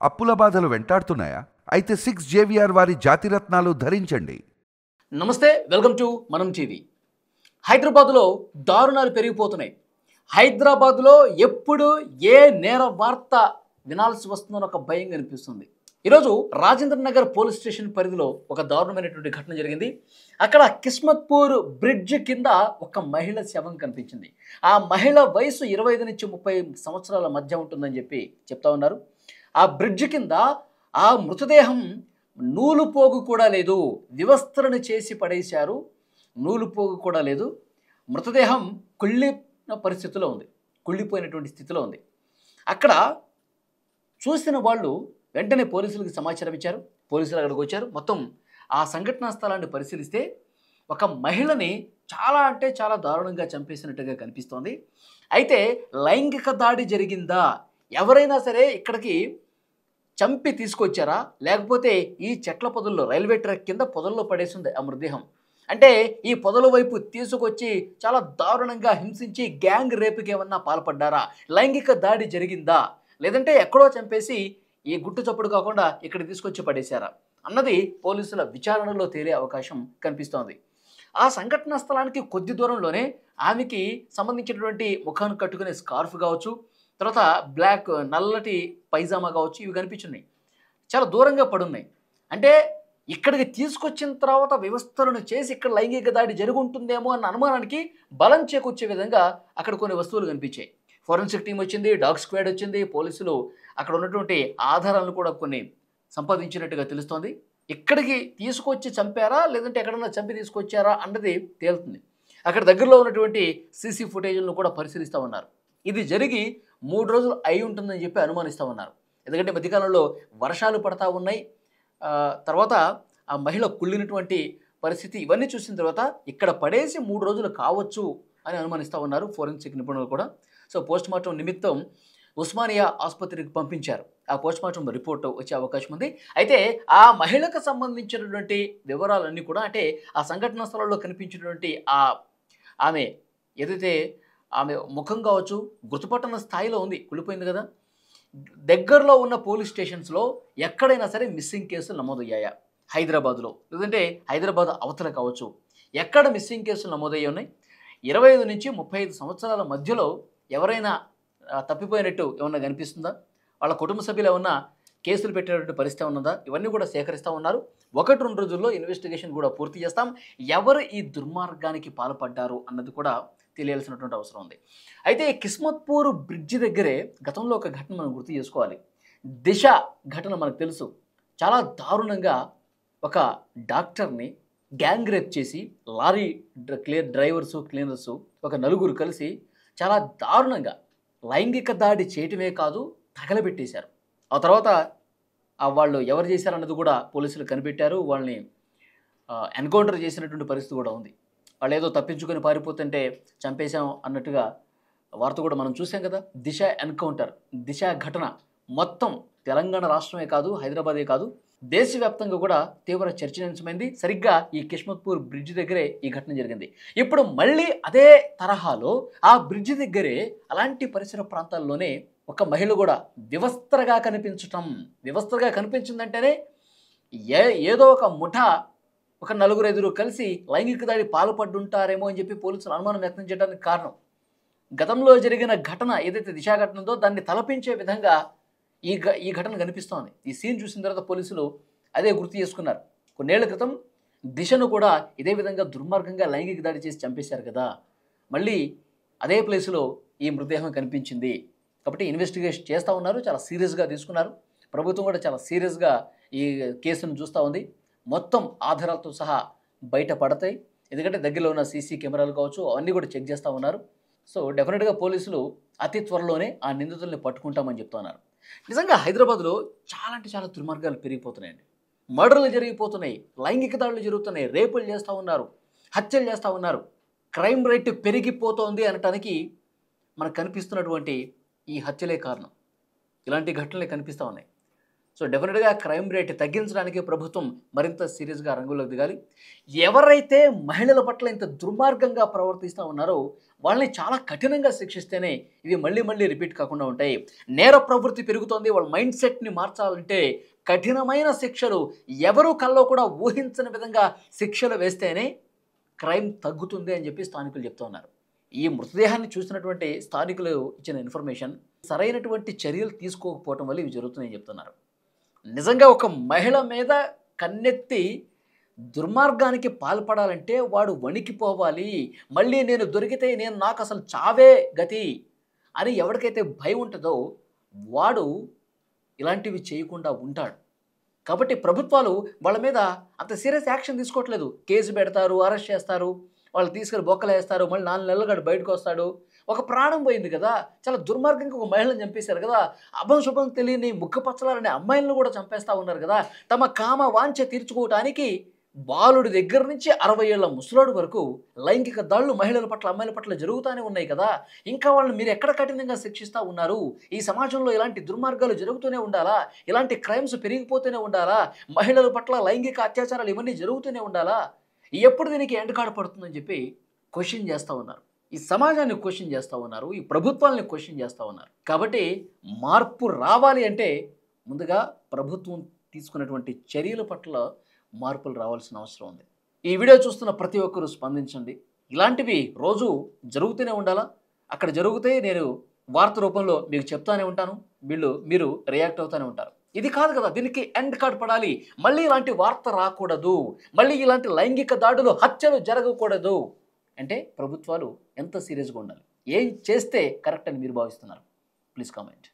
అప్పుల బాధలు వెంటాడుతున్నాయా? అయితే 6 JVR వారి జాతిరత్నాలు ధరించండి. నమస్తే, వెల్కమ్ టు మనం టీవీ. హైదరాబాద్లో దారుణాలు పెరిగిపోతున్నాయి. హైదరాబాద్లో ఎప్పుడు ఏ నేర వార్త వినాల్సి వస్తుందో ఒక భయం కనిపిస్తుంది. ఈరోజు రాజేంద్ర నగర్ పోలీస్ స్టేషన్ పరిధిలో ఒక దారుణమైనటువంటి ఘటన జరిగింది. అక్కడ కిస్మత్పూర్ బ్రిడ్జ్ కింద ఒక మహిళ శవం కనిపించింది. ఆ మహిళ వయసు 25 నుంచి 30 సంవత్సరాల మధ్య ఉంటుందని చెప్పి చెప్తా ఉన్నారు. ఆ బ్రిడ్జ్ కింద ఆ మృతదేహం నూలుపోగు కూడా లేదు, వివస్త్రణ చేసి పడేశారు. నూలుపోగు కూడా లేదు, మృతదేహం కుళ్ళిన పరిస్థితిలో ఉంది, కుళ్ళిపోయినటువంటి స్థితిలో ఉంది. అక్కడ చూసిన వాళ్ళు వెంటనే పోలీసులకు సమాచారం ఇచ్చారు. పోలీసులు అక్కడికి వచ్చారు. మొత్తం ఆ సంఘటనా స్థలాన్ని పరిశీలిస్తే ఒక మహిళని చాలా అంటే చాలా దారుణంగా చంపేసినట్టుగా కనిపిస్తోంది. అయితే లైంగిక దాడి జరిగిందా, ఎవరైనా సరే ఇక్కడికి చంపి తీసుకొచ్చారా, లేకపోతే ఈ చెట్ల పొదల్లో రైల్వే ట్రాక్ కింద పొదల్లో పడేసింది ఆ మృతదేహం, అంటే ఈ పొదల వైపు తీసుకొచ్చి చాలా దారుణంగా హింసించి గ్యాంగ్ రేపుకి ఏమన్నా పాల్పడ్డారా, లైంగిక దాడి జరిగిందా, లేదంటే ఎక్కడో చంపేసి ఈ గుట్టు చప్పుడు కాకుండా ఇక్కడ తీసుకొచ్చి పడేశారా అన్నది పోలీసుల విచారణలో తేలే అవకాశం కనిపిస్తోంది. ఆ సంఘటనా స్థలానికి కొద్ది దూరంలోనే ఆమెకి సంబంధించినటువంటి ముఖాన్ని కట్టుకునే స్కార్ఫ్ కావచ్చు, తర్వాత బ్లాక్ నల్లటి పైజామా కావచ్చు, ఇవి కనిపించున్నాయి. చాలా దూరంగా పడున్నాయి. అంటే ఇక్కడికి తీసుకొచ్చిన తర్వాత వ్యవస్థలను చేసి ఇక్కడ లైంగిక దాడి జరుగుంటుందేమో అన్న అనుమానానికి బలం చేకూర్చే విధంగా అక్కడ కొన్ని వస్తువులు కనిపించాయి. ఫోరెన్సిక్ టీం వచ్చింది, డాగ్ స్క్వాడ్ వచ్చింది, పోలీసులు అక్కడ ఉన్నటువంటి ఆధారాలను కూడా కొన్ని సంపాదించినట్టుగా తెలుస్తోంది. ఇక్కడికి తీసుకొచ్చి చంపారా, లేదంటే ఎక్కడన్నా చంపి తీసుకొచ్చారా అన్నది తేలుతుంది. అక్కడ దగ్గరలో ఉన్నటువంటి సీసీ ఫుటేజ్లను కూడా పరిశీలిస్తూ ఉన్నారు. ఇది జరిగి 3 రోజులు అయి ఉంటుందని చెప్పి అనుమానిస్తూ ఉన్నారు. ఎందుకంటే మధ్యకాలంలో వర్షాలు పడతా ఉన్నాయి, తర్వాత ఆ మహిళ కుళ్ళినటువంటి పరిస్థితి, ఇవన్నీ చూసిన తర్వాత ఇక్కడ పడేసి 3 రోజులు కావచ్చు అని అనుమానిస్తూ ఉన్నారు ఫోరెన్సిక్ నిపుణులు కూడా. సో పోస్ట్మార్టం నిమిత్తం ఉస్మానియా ఆసుపత్రికి పంపించారు. ఆ పోస్ట్మార్టం రిపోర్ట్ వచ్చే అవకాశం ఉంది. అయితే ఆ మహిళకు సంబంధించినటువంటి వివరాలన్నీ కూడా, అంటే ఆ సంఘటనా స్థలంలో కనిపించినటువంటి ఆమె ఏదైతే ఆమె ముఖం కావచ్చు గుర్తుపట్టన స్థాయిలో ఉంది, కుళ్ళిపోయింది కదా. దగ్గరలో ఉన్న పోలీస్ స్టేషన్స్లో ఎక్కడైనా సరే మిస్సింగ్ కేసులు నమోదయ్యాయా, హైదరాబాద్లో లేదంటే హైదరాబాద్ అవతల కావచ్చు, ఎక్కడ మిస్సింగ్ కేసులు నమోదయ్యి ఉన్నాయి? 25 నుంచి 35 సంవత్సరాల మధ్యలో ఎవరైనా తప్పిపోయినట్టు ఏమన్నా కనిపిస్తుందా? వాళ్ళ కుటుంబ సభ్యులు ఏమన్నా కేసులు పెట్టేటువంటి పరిస్థితి ఉన్నదా? ఇవన్నీ కూడా సేకరిస్తూ ఉన్నారు. 1-2 రోజుల్లో ఇన్వెస్టిగేషన్ కూడా పూర్తి చేస్తాం. ఎవరు ఈ దుర్మార్గానికి పాల్పడ్డారు అన్నది కూడా తెలియాల్సినటువంటి అవసరం ఉంది. అయితే కిస్మత్పూర్ బ్రిడ్జి దగ్గరే గతంలో ఒక ఘటన మనం గుర్తు చేసుకోవాలి. దిశ ఘటన మనకు తెలుసు. చాలా దారుణంగా ఒక డాక్టర్ని గ్యాంగ్ రేప్ చేసి లారీ డ్రైవర్సు క్లీనర్సు ఒక నలుగురు కలిసి చాలా దారుణంగా లైంగిక దాడి చేయటమే కాదు తగలబెట్టేశారు. ఆ తర్వాత వాళ్ళు ఎవరు చేశారన్నది కూడా పోలీసులు కనిపెట్టారు. వాళ్ళని ఎన్కౌంటర్ చేసినటువంటి పరిస్థితి కూడా ఉంది. వాళ్ళు ఏదో తప్పించుకొని పారిపోతుంటే చంపేశాం అన్నట్టుగా వార్త కూడా మనం చూసాం కదా. దిశ ఎన్కౌంటర్, దిశ ఘటన మొత్తం తెలంగాణ రాష్ట్రమే కాదు, హైదరాబాదే కాదు, దేశవ్యాప్తంగా కూడా తీవ్ర చర్చనీయాంశమైంది. సరిగ్గా ఈ కిస్మత్పూర్ బ్రిడ్జ్ దగ్గరే ఈ ఘటన జరిగింది. ఇప్పుడు మళ్ళీ అదే తరహాలో ఆ బ్రిడ్జ్ దగ్గరే అలాంటి పరిసర ప్రాంతాల్లోనే ఒక మహిళ కూడా వివస్త్రగా కనిపించటం, వివస్త్రగా కనిపించిందంటేనే ఏదో ఒక ముఠా, ఒక 4-5 కలిసి లైంగిక దాడి పాల్పడ్డుంటారేమో అని చెప్పి పోలీసులు అనుమానం వ్యక్తం చేయడానికి కారణం, గతంలో జరిగిన ఘటన ఏదైతే దిశా ఘటన ఉందో దాన్ని తలపించే విధంగా ఈ ఘటన కనిపిస్తోంది. ఈ సీన్ చూసిన తర్వాత పోలీసులు అదే గుర్తు చేసుకున్నారు. కొన్నేళ్ల క్రితం దిశను కూడా ఇదే విధంగా దుర్మార్గంగా లైంగిక దాడి చేసి చంపేశారు కదా, మళ్ళీ అదే ప్లేసులో ఈ మృతదేహం కనిపించింది. కాబట్టి ఇన్వెస్టిగేషన్ చేస్తూ ఉన్నారు, చాలా సీరియస్గా తీసుకున్నారు. ప్రభుత్వం కూడా చాలా సీరియస్గా ఈ కేసును చూస్తూ ఉంది. మొత్తం ఆధారాలతో సహా బయట పడతాయి. ఎందుకంటే దగ్గరలో ఉన్న సీసీ కెమెరాలు కావచ్చు, అవన్నీ కూడా చెక్ చేస్తూ ఉన్నారు. సో డెఫినెట్గా పోలీసులు అతి త్వరలోనే ఆ నిందితుల్ని పట్టుకుంటామని చెప్తున్నారు. నిజంగా హైదరాబాద్లో చాలా అంటే చాలా దుర్మార్గాలు పెరిగిపోతున్నాయండి. మర్డర్లు జరిగిపోతున్నాయి, లైంగిక దాడులు జరుగుతున్నాయి, రేపులు చేస్తూ ఉన్నారు, హత్యలు చేస్తూ ఉన్నారు. క్రైమ్ రేట్ పెరిగిపోతోంది అనటానికి మనకు కనిపిస్తున్నటువంటి ఈ హత్యలే కారణం. ఇలాంటి ఘటనలే కనిపిస్తూ ఉన్నాయి. సో డెఫినెట్గా క్రైమ్ రేట్ తగ్గించడానికి ప్రభుత్వం మరింత సీరియస్గా రంగులోకి దిగాలి. ఎవరైతే మహిళల పట్ల ఇంత దుర్మార్గంగా ప్రవర్తిస్తూ ఉన్నారో వాళ్ళని చాలా కఠినంగా శిక్షిస్తేనే ఇవి మళ్ళీ మళ్ళీ రిపీట్ కాకుండా ఉంటాయి. నేర ప్రవృత్తి పెరుగుతోంది, వాళ్ళ మైండ్ సెట్ని మార్చాలంటే కఠినమైన శిక్షలు, ఎవరు కల్లో కూడా ఊహించని విధంగా శిక్షలు వేస్తేనే క్రైమ్ తగ్గుతుంది అని చెప్పి స్థానికులు చెప్తూ ఉన్నారు. ఈ మృతదేహాన్ని చూసినటువంటి స్థానికులు ఇచ్చిన ఇన్ఫర్మేషన్ సరైనటువంటి చర్యలు తీసుకోకపోవటం వల్ల ఇవి జరుగుతున్నాయని చెప్తున్నారు. నిజంగా ఒక మహిళ మీద కన్నెత్తి దుర్మార్గానికి పాల్పడాలంటే వాడు వణికిపోవాలి. మళ్ళీ నేను దొరికితే నాకు అసలు చావే గతి అని ఎవరికైతే భయం ఉంటుందో వాడు ఇలాంటివి చేయకుండా ఉంటాడు. కాబట్టి ప్రభుత్వాలు వాళ్ళ మీద అంత సీరియస్ యాక్షన్ తీసుకోవట్లేదు. కేసు పెడతారు, అరెస్ట్ చేస్తారు, వాళ్ళు తీసుకెళ్ళి బొక్కలు వేస్తారు, మళ్ళీ 4 నెలలు గడు బయటకు వస్తాడు. ఒక ప్రాణం పోయింది కదా, చాలా దుర్మార్గంగా ఒక మహిళను చంపేశారు కదా, అభం శుభం తెలియని ముక్కపచ్చలారనే అమ్మాయిలను కూడా చంపేస్తూ ఉన్నారు కదా. తమ కామ వాంఛ తీర్చుకోవటానికి బాలుడి దగ్గర నుంచి 60 ఏళ్ల ముసలోడు వరకు లైంగిక దాడులు మహిళల పట్ల అమ్మాయిల పట్ల జరుగుతూనే ఉన్నాయి కదా. ఇంకా వాళ్ళని మీరు ఎక్కడ కఠినంగా శిక్షిస్తూ ఉన్నారు? ఈ సమాజంలో ఇలాంటి దుర్మార్గాలు జరుగుతూనే ఉండాలా? ఇలాంటి క్రైమ్స్ పెరిగిపోతూనే ఉండాలా? మహిళల పట్ల లైంగిక అత్యాచారాలు ఇవన్నీ జరుగుతూనే ఉండాలా? ఎప్పుడు దీనికి ఎండ్ కార్డ్ పడుతుందని చెప్పి క్వశ్చన్ చేస్తూ ఉన్నారు. ఈ సమాజాన్ని క్వశ్చన్ చేస్తూ ఉన్నారు, ఈ ప్రభుత్వాలని క్వశ్చన్ చేస్తూ ఉన్నారు. కాబట్టి మార్పు రావాలి అంటే ముందుగా ప్రభుత్వం తీసుకున్నటువంటి చర్యల పట్ల మార్పులు రావాల్సిన అవసరం ఉంది. ఈ వీడియో చూస్తున్న ప్రతి ఒక్కరూ స్పందించండి. ఇలాంటివి రోజు జరుగుతూనే ఉండాలా? అక్కడ జరిగితే నేను వార్త రూపంలో మీకు చెప్తానే ఉంటాను, మీరు రియాక్ట్ అవుతూనే ఉంటారు. ఇది కాదు కదా, దీనికి ఎండ్ కార్డ్ పడాలి. మళ్ళీ ఇలాంటి వార్త రాకూడదు, మళ్ళీ ఇలాంటి లైంగిక దాడులు, హత్యలు జరగకూడదు అంటే ప్రభుత్వాలు ఎంత సీరియస్గా ఉండాలి? ఏం చేస్తే కరెక్ట్ అని మీరు భావిస్తున్నారు? Please comment.